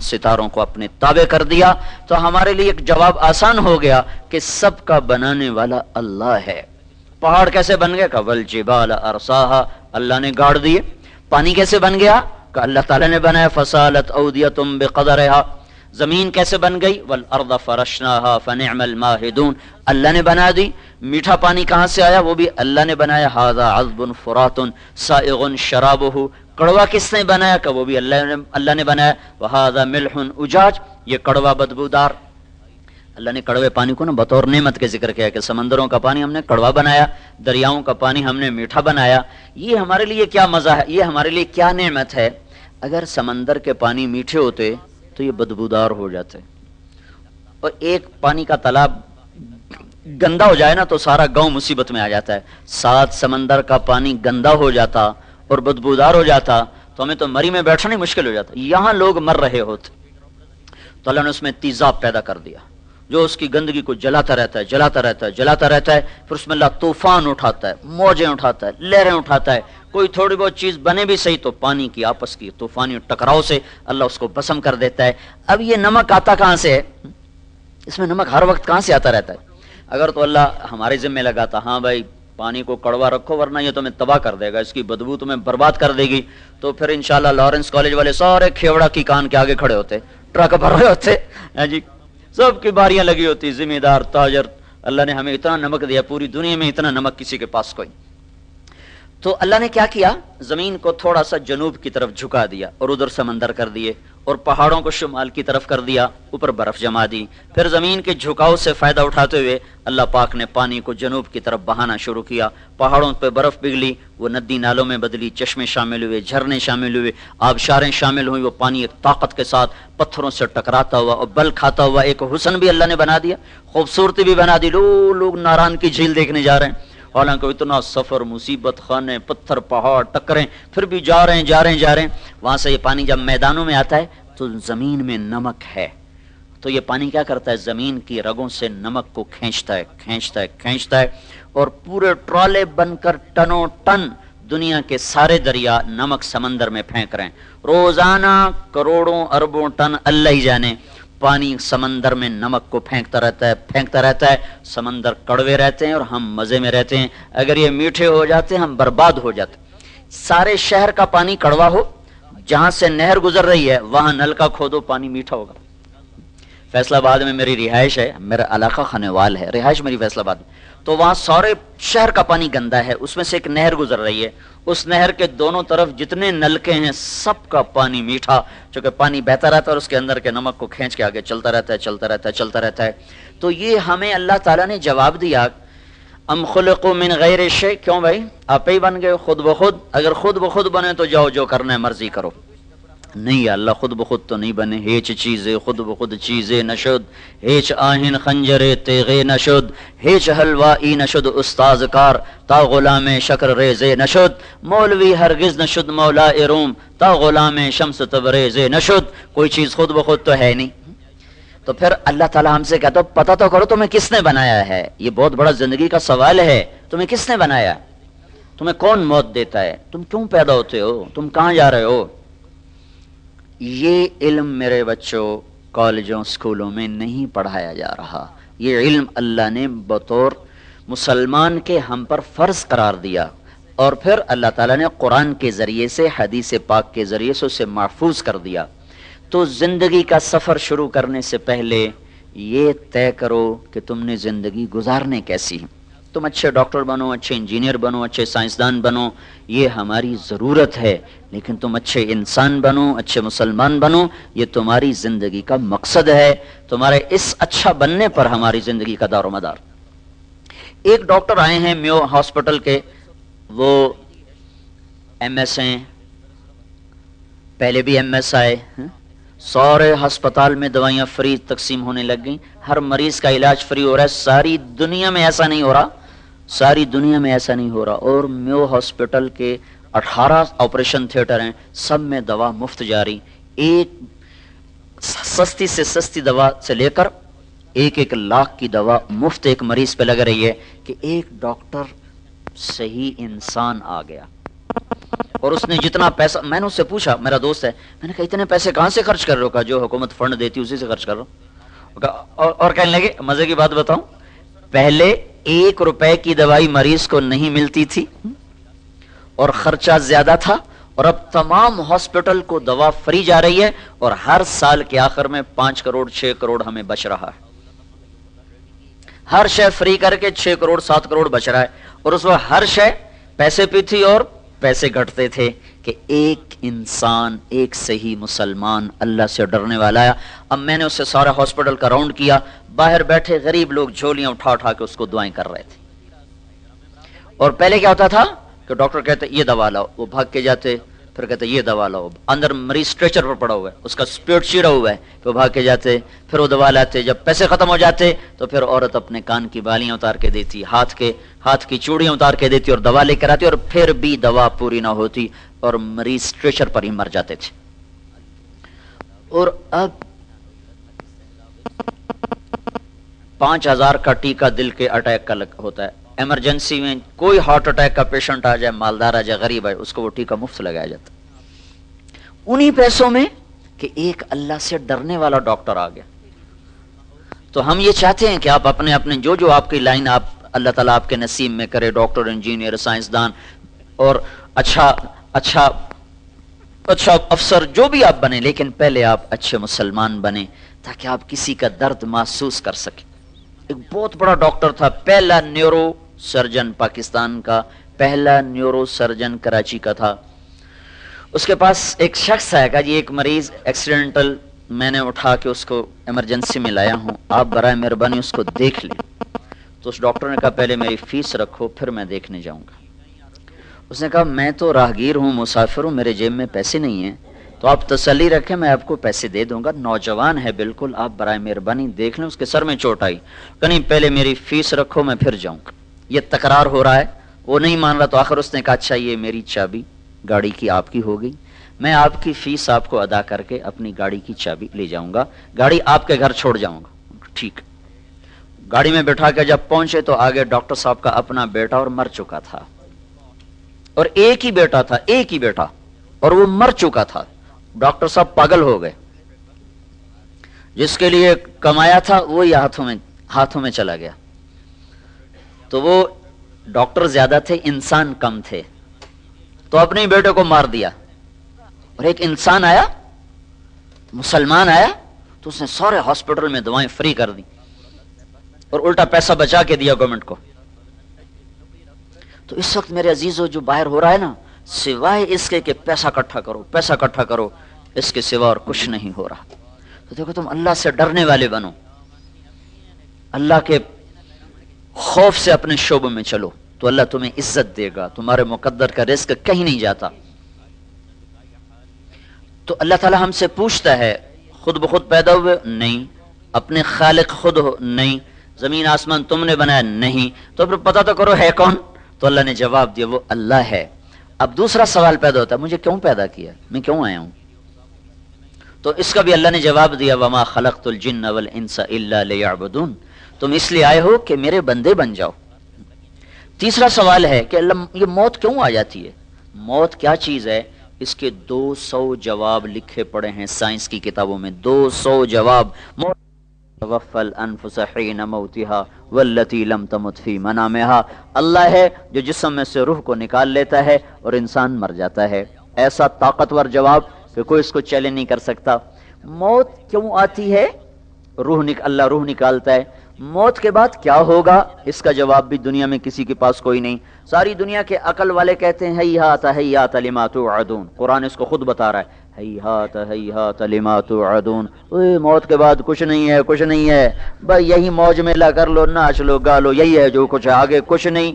ستاروں کو اپنے تابع کر دیا تو ہمارے لیے ایک جواب آسان ہو گیا کہ سب کا بنانے والا اللہ ہے۔ پہاڑ کیسے بن گئے؟ کہ والجبال ارساہا، اللہ نے گاڑ دیے۔ پانی کیسے بن گیا؟ کہ اللہ تعالیٰ نے بنایا، فسالت اودیۃ بقدرہا۔ زمین کیسے بن گئی؟ والارض فرشناہا فنعم الماہدون، اللہ نے بنا دی۔ میٹھا پانی کہاں سے آیا؟ وہ بھی اللہ نے بنایا، ھذا عذب فرات سائغ شرابہ۔ کڑوا کس نے بنایا؟ کہ وہ بھی اللہ نے بنایا، وھذا ملح اجاج، یہ کڑوا بدبودار۔ اللہ نے کڑوے پانی کو نا بطور نعمت کے ذکر کیا کہ سمندروں کا پانی ہم نے کڑوا بنایا، دریاؤں کا پانی ہم نے میٹھا بنایا۔ یہ ہمارے لیے کیا مزہ ہے، یہ ہمارے لیے کیا نعمت ہے۔ اگر سمندر کے پانی میٹھے ہوتے تو یہ بدبودار ہو جاتے، اور ایک پانی کا تالاب گندا ہو جائے نا تو سارا گاؤں مصیبت میں آ جاتا ہے۔ 7 سمندر کا پانی گندا ہو جاتا اور بدبودار ہو جاتا تو ہمیں تو مری میں بیٹھنا ہی مشکل ہو جاتا۔ یہاں لوگ مر رہے ہوتے تو اللہ نے اس میں تیزاب پیدا کر دیا جو اس کی گندگی کو جلاتا رہتا ہے، جلاتا رہتا ہے، جلاتا رہتا ہے۔ پھر اس میں اللہ طوفان اٹھاتا ہے، موجیں اٹھاتا ہے، لہریں اٹھاتا ہے۔ کوئی تھوڑی بہت چیز بنے بھی صحیح تو پانی کی آپس کی طوفانی ٹکراؤ سے اللہ اس کو بسم کر دیتا ہے۔ اب یہ نمک آتا کہاں سے ہے؟ اس میں نمک ہر وقت کہاں سے آتا رہتا ہے؟ اگر تو اللہ ہمارے ذمہ لگاتا، ہاں بھائی پانی کو کڑوا رکھو ورنہ یہ تمہیں تباہ کر دے گا، اس کی بدبو تمہیں برباد کر دے گی، تو پھر انشاءاللہ لارنس کالج والے سارے کھیوڑا کی کان کے آگے کھڑے ہوتے، ٹرک بھر رہے ہوتے، جی سب کی باریاں لگی ہوتی، ذمہ دار، تاجر۔ اللہ نے ہمیں اتنا نمک دیا، پوری دنیا میں اتنا نمک کسی کے پاس کوئی۔ تو اللہ نے کیا کیا؟ زمین کو تھوڑا سا جنوب کی طرف جھکا دیا اور ادھر سمندر کر دیے، اور پہاڑوں کو شمال کی طرف کر دیا، اوپر برف جما دی۔ پھر زمین کے جھکاؤ سے فائدہ اٹھاتے ہوئے اللہ پاک نے پانی کو جنوب کی طرف بہانا شروع کیا۔ پہاڑوں پہ برف پگھلی، وہ ندی نالوں میں بدلی، چشمے شامل ہوئے، جھرنے شامل ہوئے، آبشاریں شامل ہوئی۔ وہ پانی ایک طاقت کے ساتھ پتھروں سے ٹکراتا ہوا اور بل کھاتا ہوا ایک حسن بھی اللہ نے بنا دیا، خوبصورتی بھی بنا دی۔ لوگ ناران کی جھیل دیکھنے جا رہے ہیں، حالانکہ اتنا سفر، مصیبت خانے، پتھر، پہاڑ، ٹکریں، پھر بھی جا رہے ہیں۔ وہاں سے یہ پانی جب میدانوں میں آتا ہے تو زمین میں نمک ہے، تو یہ پانی کیا کرتا ہے؟ زمین کی رگوں سے نمک کو کھینچتا ہے، اور پورے ٹرالے بن کر ٹنوں ٹن دنیا کے سارے دریا نمک سمندر میں پھینک رہے ہیں۔ روزانہ کروڑوں اربوں ٹن اللہ ہی جانے پانی سمندر میں نمک کو پھینکتا رہتا ہے۔ سمندر کڑوے رہتے ہیں اور ہم مزے میں رہتے ہیں۔ اگر یہ میٹھے ہو جاتے ہم برباد ہو جاتے۔ سارے شہر کا پانی کڑوا ہو، جہاں سے نہر گزر رہی ہے وہاں نل کا کھودو، پانی میٹھا ہوگا۔ فیصل آباد میں میری رہائش ہے، میرا علاقہ خنوال ہے، رہائش میری فیصل آباد میں، تو وہاں سارے شہر کا پانی گندا ہے۔ اس میں سے ایک نہر گزر رہی ہے، اس نہر کے دونوں طرف جتنے نلکے ہیں سب کا پانی میٹھا، چونکہ پانی بہتا رہتا ہے اور اس کے اندر کے نمک کو کھینچ کے آگے چلتا رہتا ہے۔ تو یہ ہمیں اللہ تعالیٰ نے جواب دیا، ام خلقوا من غیر شیء، کیوں بھائی آپ ہی بن گئے خود بخود؟ اگر خود بخود بنے تو جاؤ جو کرنا ہے مرضی کرو۔ نہیں اللہ خود بخود تو نہیں بنے، ہیچ چیزیں خود بخود چیزیں نشد، ہیچ آہن خنجر تیغے نشد، ہیچ حلوائی نشد استاذ کار، تا غلام شکر ریزے نشد، مولوی ہرگز نشد مولا روم، تا غلام شمس تبریز نشد۔ کوئی چیز خود بخود تو ہے نہیں۔ تو پھر اللہ تعالیٰ ہم سے کہتا پتہ تو کرو تمہیں کس نے بنایا ہے۔ یہ بہت بڑا زندگی کا سوال ہے، تمہیں کس نے بنایا؟ تمہیں کون موت دیتا ہے؟ تم کیوں پیدا ہوتے ہو؟ تم کہاں جا رہے ہو؟ یہ علم میرے بچوں کالجوں سکولوں میں نہیں پڑھایا جا رہا۔ یہ علم اللہ نے بطور مسلمان کے ہم پر فرض قرار دیا، اور پھر اللہ تعالیٰ نے قرآن کے ذریعے سے، حدیث پاک کے ذریعے سے اسے محفوظ کر دیا۔ تو زندگی کا سفر شروع کرنے سے پہلے یہ طے کرو کہ تم نے زندگی گزارنے کیسی ہے۔ تم اچھے ڈاکٹر بنو، اچھے انجینئر بنو، اچھے سائنسدان بنو، یہ ہماری ضرورت ہے، لیکن تم اچھے انسان بنو، اچھے مسلمان بنو، یہ تمہاری زندگی کا مقصد ہے۔ تمہارے اس اچھا بننے پر ہماری زندگی کا دار و مدار۔ ایک ڈاکٹر آئے ہیں میو ہاسپٹل کے، وہ ایم ایس ہیں، پہلے بھی ایم ایس آئے، سارے ہسپتال میں دوائیاں فری تقسیم ہونے لگ گئیں، ہر مریض کا علاج فری ہو رہا ہے۔ ساری دنیا میں ایسا نہیں ہو رہا، اور میو ہاسپٹل کے 18 آپریشن تھیٹر ہیں، سب میں دوا مفت جاری۔ ایک سستی سے سستی دوا سے لے کر 1 لاکھ کی دوا مفت ایک مریض پہ لگ رہی ہے کہ ایک ڈاکٹر صحیح انسان آ گیا۔ اور اس نے جتنا پیسہ، میں نے اس سے پوچھا، میرا دوست ہے، میں نے کہا اتنے پیسے کہاں سے خرچ کر رہے ہو؟ کہا جو حکومت فنڈ دیتی اسی سے خرچ کر رہا ہوں۔ اور کہنے لگے مزے کی بات بتاؤں، پہلے 1 روپے کی دوائی مریض کو نہیں ملتی تھی اور خرچہ زیادہ تھا، اور اب تمام ہاسپٹل کو دوا فری جا رہی ہے، اور ہر سال کے آخر میں 5 کروڑ 6 کروڑ ہمیں بچ رہا ہے۔ ہر شے فری کر کے 6 کروڑ 7 کروڑ بچ رہا ہے، اور اس وقت ہر شے پیسے پہ تھی اور پیسے گھٹتے تھے کہ ایک انسان، ایک صحیح مسلمان اللہ سے ڈرنے والا ہے۔ اب میں نے اس سے سارا ہاسپٹل کا راؤنڈ کیا، باہر بیٹھے غریب لوگ جھولیاں اٹھا اٹھا کے اس کو دعائیں کر رہے تھے۔ اور پہلے کیا ہوتا تھا کہ ڈاکٹر کہتے یہ دوا لاؤ، وہ بھاگ کے جاتے، پھر کہتے یہ دوا لاؤ، اندر مریض اسٹریچر پر پڑا ہوا ہے، اس کا پیٹ چیرا ہوا ہے، تو بھاگ کے جاتے، پھر وہ دوا لاتے، جب پیسے ختم ہو جاتے تو پھر عورت اپنے کان کی بالیاں اتار کے دیتی، ہاتھ کی چوڑیاں اتار کے دیتی اور دوا لے کر آتی، اور پھر بھی دوا پوری نہ ہوتی اور مریض اسٹریچر پر ہی مر جاتے تھے۔ اور اب 5000 کا ٹیکہ دل کے اٹیک کا ہوتا ہے، ایمرجنسی میں کوئی ہارٹ اٹیک کا پیشنٹ آ جائے، مالدار آ جائے، غریب آئے، اس کو وہ ٹیکہ مفت لگایا جاتا، انہی پیسوں میں کہ ایک اللہ سے ڈرنے والا ڈاکٹر آ گیا۔ تو ہم یہ چاہتے ہیں کہ آپ اپنے جو آپ کی لائن آپ اللہ تعالیٰ آپ کے نصیب میں کرے، ڈاکٹر، انجینئر، سائنسدان اور اچھا افسر جو بھی آپ بنے، لیکن پہلے آپ اچھے مسلمان بنے تاکہ آپ کسی کا درد محسوس کر سکیں۔ ایک بہت بڑا ڈاکٹر تھا، پہلا نیورو سرجن پاکستان کا، پہلا نیورو سرجن کراچی کا تھا۔ اس کے پاس ایک شخص آیا، کہا جی ایک مریض ایکسیڈنٹل میں نے اٹھا کے اس کو ایمرجنسی میں لایا ہوں، آپ برائے مہربانی اس کو دیکھ لیں۔ تو اس ڈاکٹر نے کہا پہلے میری فیس رکھو پھر میں دیکھنے جاؤں گا۔ اس نے کہا میں تو راہگیر ہوں، مسافر ہوں، میرے جیب میں پیسے نہیں ہیں، تو آپ تسلی رکھیں میں آپ کو پیسے دے دوں گا، نوجوان ہے بالکل، آپ برائے مہربانی دیکھ لیں۔ اس کے سر میں چوٹ آئی، کہ نہیں پہلے میری فیس رکھو میں پھر جاؤں گا۔ یہ تکرار ہو رہا ہے، وہ نہیں مان رہا، تو آخر اس نے کہا اچھا یہ میری چابی گاڑی کی آپ کی ہو گئی، میں آپ کی فیس آپ کو ادا کر کے اپنی گاڑی کی چابی لے جاؤں گا، گاڑی آپ کے گھر چھوڑ جاؤں گا۔ ٹھیک، گاڑی میں بٹھا کے جب پہنچے تو آگے ڈاکٹر صاحب کا اپنا بیٹا اور مر چکا تھا، اور ایک ہی بیٹا تھا، ایک ہی بیٹا، اور وہ مر چکا تھا۔ ڈاکٹر صاحب پاگل ہو گئے، جس کے لیے کمایا تھا وہی ہاتھوں میں چلا گیا۔ تو وہ ڈاکٹر زیادہ تھے، انسان کم تھے، تو اپنے بیٹے کو مار دیا۔ اور ایک انسان آیا، مسلمان آیا، تو اس نے سارے ہاسپٹل میں دوائیں فری کر دی اور الٹا پیسہ بچا کے دیا گورنمنٹ کو۔ تو اس وقت میرے عزیزو جو باہر ہو رہا ہے نا، سوائے اس کے کہ پیسہ اکٹھا کرو، اس کے سوا اور کچھ نہیں ہو رہا۔ تو دیکھو تم اللہ سے ڈرنے والے بنو، اللہ کے خوف سے اپنے شعبوں میں چلو، تو اللہ تمہیں عزت دے گا، تمہارے مقدر کا رزق کہیں نہیں جاتا۔ تو اللہ تعالیٰ ہم سے پوچھتا ہے خود بخود پیدا ہوئے؟ نہیں۔ اپنے خالق خود ہو؟ نہیں۔ زمین آسمان تم نے بنایا؟ نہیں۔ تو پھر پتہ تو کرو ہے کون؟ تو اللہ نے جواب دیا وہ اللہ ہے۔ اب دوسرا سوال پیدا ہوتا ہے مجھے کیوں پیدا کیا، میں کیوں آیا ہوں؟ تو اس کا بھی اللہ نے جواب دیا وما خلقت الجن والانس الا لیعبدون، تم اس لیے آئے ہو کہ میرے بندے بن جاؤ۔ تیسرا سوال ہے کہ اللہ یہ موت کیوں آ جاتی ہے؟ موت کیا چیز ہے؟ اس کے 200 جواب لکھے پڑے ہیں سائنس کی کتابوں میں، 200 جواب۔ توفى الانفس حين موتها والتي لم تمت في منامها، اللہ ہے جو جسم میں سے روح کو نکال لیتا ہے اور انسان مر جاتا ہے۔ ایسا طاقتور جواب کہ کوئی اس کو چیلنج نہیں کر سکتا۔ موت کیوں آتی ہے؟ اللہ روح نکالتا ہے۔ موت کے بعد کیا ہوگا؟ اس کا جواب بھی دنیا میں کسی کے پاس کوئی نہیں۔ ساری دنیا کے عقل والے کہتے ہیں ہیہات ہیہات لما توعدون، قرآن اس کو خود بتا رہا ہے ہیہات ہیہات لما توعدون، موت کے بعد کچھ نہیں ہے، بھائی یہی موج میلہ کر لو، ناچ لو، گا لو، یہی ہے جو کچھ ہے، آگے کچھ نہیں۔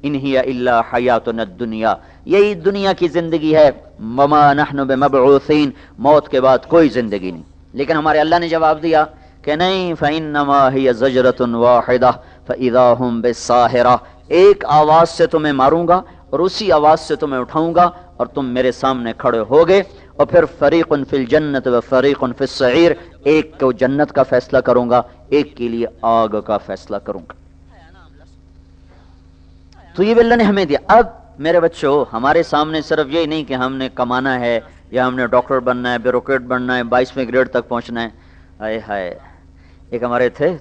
ان ہی الا حیاتنا الدنیا، یہی دنیا کی زندگی ہے، وما نحن بمبعوثین، موت کے بعد کوئی زندگی نہیں۔ لیکن ہمارے اللہ نے جواب دیا کہ نہیں، فإنما هي زجرة واحدة فإذا هم بالساهرة، ایک آواز سے تمہیں ماروں گا اور اسی آواز سے تمہیں اٹھاؤں گا اور تم میرے سامنے کھڑے ہوگے، اور پھر فریق فی الجنت و فریق فی السعیر، ایک کو جنت کا فیصلہ کروں گا، ایک کے لیے آگ کا فیصلہ کروں گا۔ تو یہ بھی اللہ نے ہمیں دیا۔ اب میرے بچوں، ہمارے سامنے صرف یہی نہیں کہ ہم نے کمانا ہے یا ہم نے ڈاکٹر بننا ہے، بیوروکریٹ بننا ہے، 22ویں گریڈ تک پہنچنا ہے. ہائے ہائے، ایک ہمارے تھے